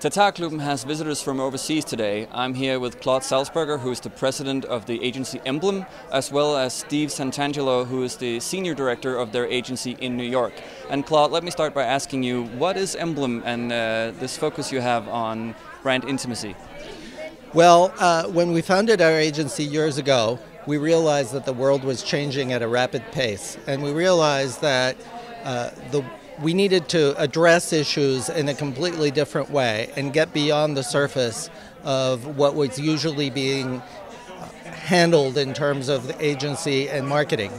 Tatarklubben has visitors from overseas today. I'm here with Claude Salzberger, who is the president of the agency MBLM, as well as Steve Santangelo, who is the senior director of their agency in New York. And Claude, let me start by asking you, what is MBLM and this focus you have on brand intimacy? Well, when we founded our agency years ago, we realized that the world was changing at a rapid pace, and we realized that we needed to address issues in a completely different way and get beyond the surface of what was usually being handled in terms of the agency and marketing.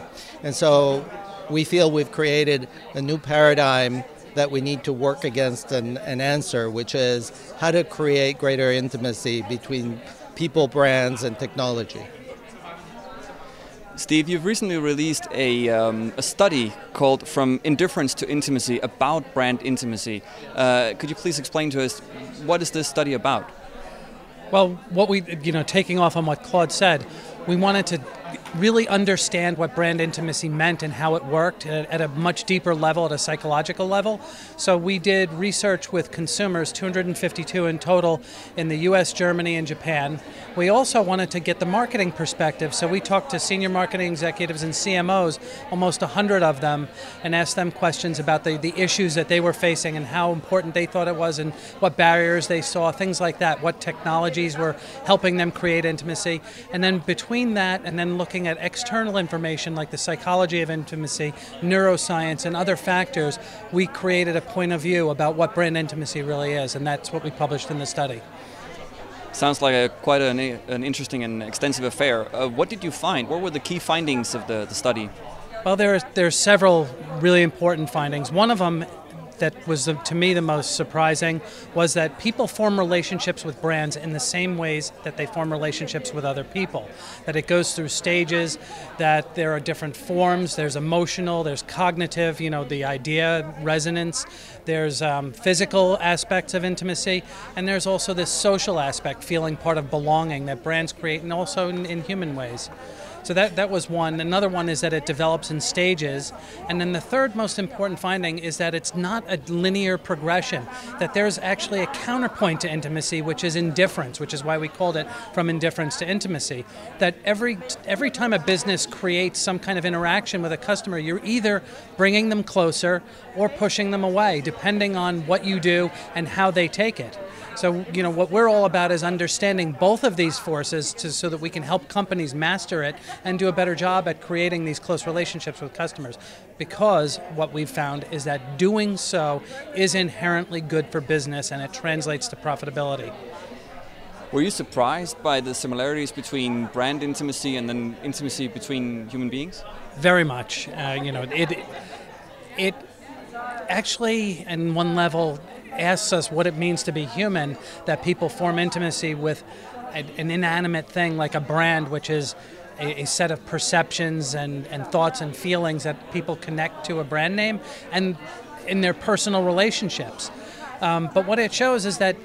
And so we feel we've created a new paradigm that we need to work against and answer, which is how to create greater intimacy between people, brands, and technology. Steve, you've recently released a study called From Indifference to Intimacy about brand intimacy. Could you please explain to us, what is this study about? Well, taking off on what Claude said, we wanted to really understand what brand intimacy meant and how it worked at a much deeper level, at a psychological level. So we did research with consumers, 252 in total, in the US, Germany, and Japan. We also wanted to get the marketing perspective, so we talked to senior marketing executives and CMOs, almost 100 of them, and asked them questions about the issues that they were facing and how important they thought it was and what barriers they saw, things like that, what technologies were helping them create intimacy. And then between that and then looking at external information like the psychology of intimacy, neuroscience, and other factors, we created a point of view about what brand intimacy really is, and that's what we published in the study. Sounds like quite an interesting and extensive affair. What did you find? What were the key findings of the study? Well, there are several really important findings. One of them that was, to me, the most surprising was that people form relationships with brands in the same ways that they form relationships with other people. That it goes through stages, that there are different forms, there's emotional, there's cognitive, the idea, resonance, there's physical aspects of intimacy, and there's also this social aspect, feeling part of belonging that brands create, and also in human ways. So that was one. Another one is that it develops in stages. And then the third most important finding is that it's not a linear progression, that there's actually a counterpoint to intimacy, which is indifference, which is why we called it From Indifference to Intimacy. That every time a business creates some kind of interaction with a customer, you're either bringing them closer or pushing them away, depending on what you do and how they take it. So, what we're all about is understanding both of these forces so that we can help companies master it and do a better job at creating these close relationships with customers. Because what we've found is that doing so is inherently good for business and it translates to profitability. Were you surprised by the similarities between brand intimacy and then intimacy between human beings? Very much. It actually, in one level, asks us what it means to be human, that people form intimacy with an inanimate thing like a brand, which is a set of perceptions and thoughts and feelings that people connect to a brand name and in their personal relationships. But what it shows is that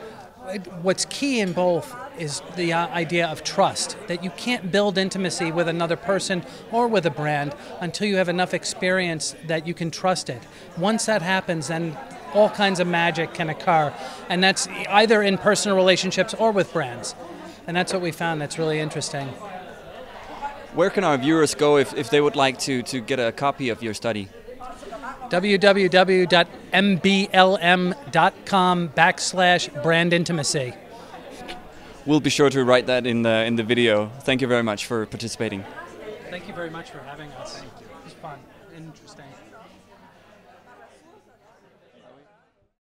what's key in both is the idea of trust, that you can't build intimacy with another person or with a brand until you have enough experience that you can trust it. Once that happens, then all kinds of magic can occur, and that's either in personal relationships or with brands. And that's what we found that's really interesting. Where can our viewers go if they would like to get a copy of your study? www.mblm.com/brand intimacy. We'll be sure to write that in the video. Thank you very much for participating. Thank you very much for having us. It was fun, interesting.